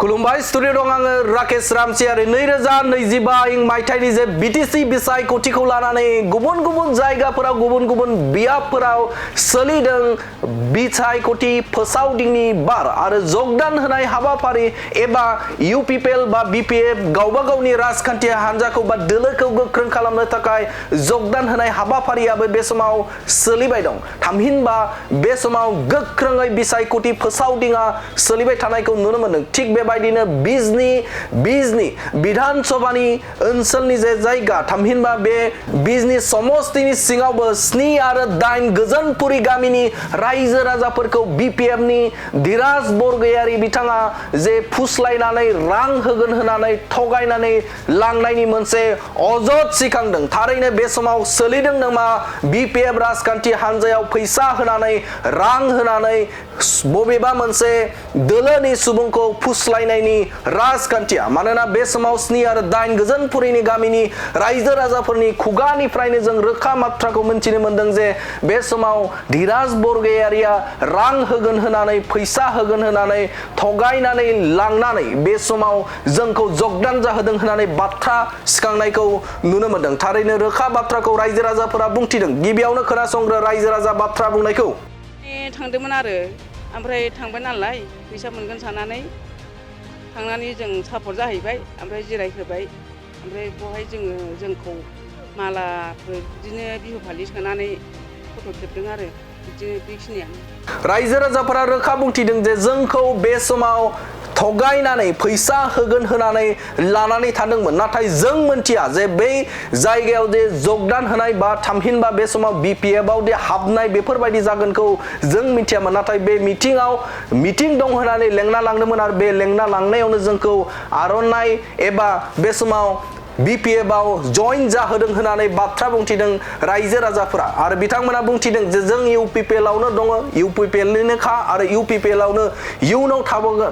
खुलुमबाय स्टुडियो दं आङो राकेश रामसियारि 2025 मायथाइनि जे बीटीसी बिसायख'थिखौ लानानै गुबुन गुबुन जायगाफोराव गुबुन गुबुन बियाबफोराव सोलिदों बिसायख'थि फोसावदिंनि बार आरो जगदान होनाय हाबाफारि एबा यूपीपीएल बा बीपीएफ गावबा गावनि राजखान्थि हान्जाखौ बा दोलोखौ गोख्रों खालामनो थाखाय जगदान होनाय हाबाफारियाबो बे समाव सोलिबाय दं। थामहिनबा बे समाव गोख्रोङै बिसायख'थि फोसावदिंआ सोलिबाय थानायखौ नुनो मोन्दों। थिग बेबायदिनो बिजनी विधानसभानि ओनसोलनि जे जायगा थामहिनबा बे बिजनी समस्तिनि सिङावबो 7 आरो 8 गोजोनपुरी गामिनि रायजो राजाफोरखौ बीपीएफनि धीराज बरगयारि बिथाङा जे फुस्लायनानै रां होगोन होनानै थगायनानै लांनायनि मोनसे अजद सिखांदों। थारैनो बे समाव सोलिदों नामा बीपीएफ राजखान्थि हान्जायाव फैसा होनानै रां होनानै बबेबा मोनसे दोलोनि सुबुंखौ फुस्लायनायनि राजखान्थिया मानोना बे समाव 7 आरो 8 गोजोनपुरीनि गामिनि रायजो राजाफोरनि खुगानिफ्रायनो जों रोखा बाथ्राखौ मिथिनो मोन्दों जे बे समाव धीराज बरगयारिया रां होगोन होनानै फैसा होगोन होनानै थगायनानै लांनानै बे समाव जोंखौ जगदान जाहोदों होननानै बाथ्रा सिखांनायखौ नुनो मोन्दों। थारैनो रोखा बाथ्राखौ रायजो राजाफोरा बुंथिदों। गिबियावनो खोनासंग्रो रायजो राजा बाथ्रा बुंनायखौ। थांदोंमोन आरो ओमफ्राय थांबाय नालाय फैसा मोनगोन साननानै थांनानै जों सापर्ट जाहैबाय ओमफ्राय जिरायहोबाय ओमफ्राय बहाय जोंखौ मालाफोर बिदिनो बिहु फालि सोनानै फट' खेबदों आरो बिदिनो बेखिनियानो। रायजो राजाफोरा रोखा बुंथिदों जे जोंखौ बे समाव थगायनानै फैसा होगोन होनानै लानानै थांदोंमोन। नाथाय जों मोनथिया जे बै जायगायाव जे जगदान होनाय बा थामहिनबा बे समाव बीपीएफआव दे हाबनाय बेफोरबायदि जागोनखौ जों मिथियामोन। नाथाय बे मिटिं दं होननानै लेंना लांदोंमोन आरो बे लेंना लांनायावनो जोंखौ आर'नाइ एबा बे समाव बीपीएफआव जइन जाहोदों होननानै बाथ्रा बुंथिदों रायजो राजाफोरा आरो बिथांमोना बुंथिदों जे जों यूपीपीएलआवनो दङ, यूपीपीएलनिनोखा आरो यूपीपीएलआवनो इयुनाव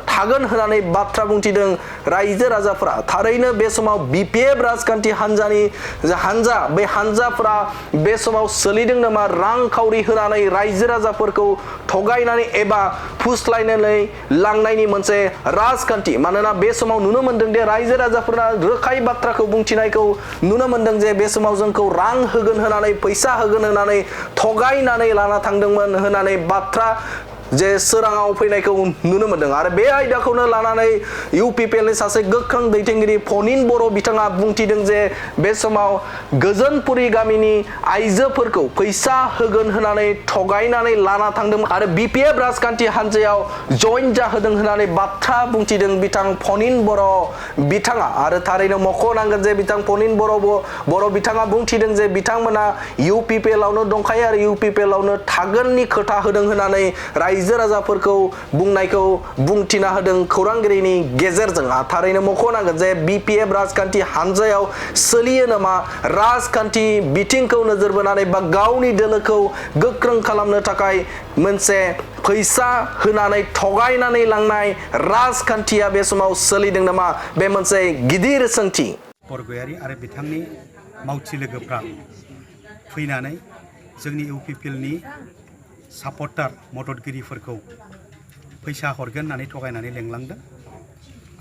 थागोन होननानै बाथ्रा बुंथिदों रायजो राजाफोरा। थारैनो बे समाव बीपीएफ राजखान्थि हान्जा बे हान्जाफोरा बे समाव सोलिदों नामा रांखावरि होनानै रायजो राजाफोरखौ थगायनानै एबा फुस्लायनानै लांनायनि मोनसे राजखान्थि। मानोना बे समाव नुनो मोन्दों दे रायजो राजाफोरा रोखायै बाथ्राखौ बुंथिनायखौ नुनो मोन्दों जे बे समाव जोंखौ रां होगोन होनानै फैसा होगोन होनानै थगायनानै लाना थांदोंमोन होननानै बाथ्रा जे सोराङाव फैनायखौ नुनो मोन्दों आरो बे आयदाखौनो लानानै यूपीपीएलनि सासे गोख्रों दैदेनगिरि फनिन बर' बिथाङा बुंथिदों जे बे समाव गोजोनपुरी गामिनि आइजोफोरखौ फैसा होगोन होनानै थगायनानै लाना थांदोंमोन आरो बीपीएफ राजखान्थि हान्जायाव जइन जाहोदों होननानै बाथ्रा बुंथिदों बिथां फनिन बर' बिथाङा आरो थारैनो मख'नांगोन जे बिथां फनिन बर' बिथाङा बुंथिदों जे बिथांमोना यूपीपीएलआवनो दंखायो आरो यूपीपीएलआवनो थागोननि खोथा होदों होननानै रायजो राजाफोरखौ बुंनायखौ बुंथिना होदों खौरांगिरिनि गेजेरजों। थारैनो मख'नांगोन जे बीपीएफ राजखान्थि हान्जायाव सोलियो नामा राजखान्थि बिथिंखौ नोजोर बोनानै बा गावनि दोलोखौ गोख्रों खालामनो थाखाय मोनसे फैसा होनानै थगायनानै लांनाय राजखान्थिया बे समाव सोलिदों नामा बे मोनसे गिदिर सोंथि। बरगयारि आरो बिथांनि मावथि लोगोफ्रा फैनानै जोंनि यूपीपीएलनि सापर्टार मददगिरिफोरखौ फैसा हरगोन होननानै थगायनानै लेंलांदों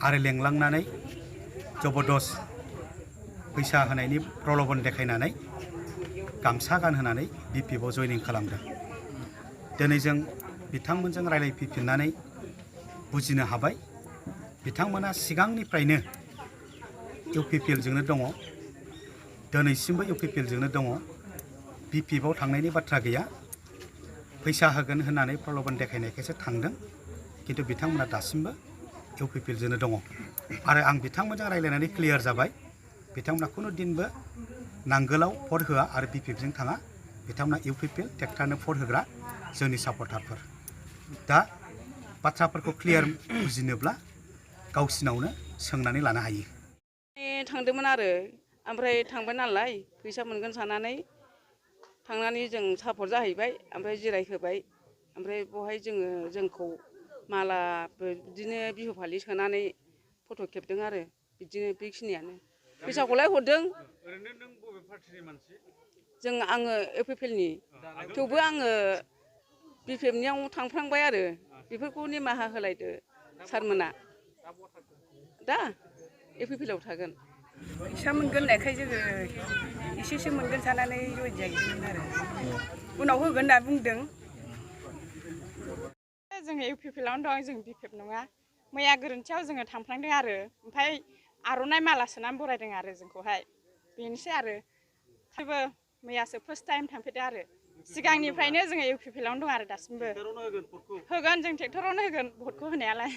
आरो लेंलांनानै जबरदस्त फैसा होनायनि प्रल'भन देखायनानै गामसा गानहोनानै बीपीएफआव जयनिं खालामदों। दिनै जों बिथांमोनजों रायलायफैफिननानै बुजिनो हाबाय बिथांमोना सिगांनिफ्रायनो यूपीपीएलजोंनो दङ, दिनैसिमबो यूपीपीएलजोंनो दङ, बीपीएफआव थांनायनि बाथ्रा गैया। फैसा होगोन होननानै प्रल'भन देखायनायखायसो थांदों खिन्थु बिथांमोना दासिमबो यूपीपीएलजोंनो दङ आरो आं बिथांमोनजों रायलायनानै क्लियार जाबाय बिथांमोना खुनु दिनबो नांगोलाव भट होआ आरो बीपीएफजों थाङा। बिथांमोना यूपीपीएल ट्रेक्टरनो भट होग्रा जोंनि सापर्टारफोर। दा बाथ्राफोरखौ क्लियार बुजिनोब्ला गावसिनावनो सोंनानै लानो हायो। थांदोंमोन आरो ओमफ्राय थांबाय नालाय फैसा मोनगोन साननानै थांनानै जों सापर्ट जाहैबाय ओमफ्राय जिरायहोबाय ओमफ्राय बहाय जोंखौ मालाफोर बिदिनो बिहु फालि सोनानै फट' खेबदों आरो बिदिनो बेखिनियानो। फैसाखौलाय हरदों। ओरैनो नों बबे पार्टिनि मानसि? आङो यूपीपीएलनि थेवबो आङो बीपीएफनियाव थांफ्लांबाय आरो बेफोरखौ निमाहा होलायदो सारमोना। दा UPPL थागोन फैसा मोनगोन होननायखाय जोङो एसेसो मोनगोन साननानै जइन जाहैदोंमोन आरो उनाव होगोन होनना बुंदों जोङो UPPLआवनो दं जों BPF नङा मैया गोरोन्थियाव जोङो थांफ्लांदों आरो ओमफ्राय आर'नाइ माला सोनानै बरायदों आरो जोंखौहाय बेनोसै आरो थेवबो मैयासो फार्स्ट टाइम थांफेरदों आरो सिगांनिफ्रायनो जोङो UPPLआवनो दं आरो दासिमबो होगोन जों ट्रेक्टरावनो होगोन भटखौ होनायालाय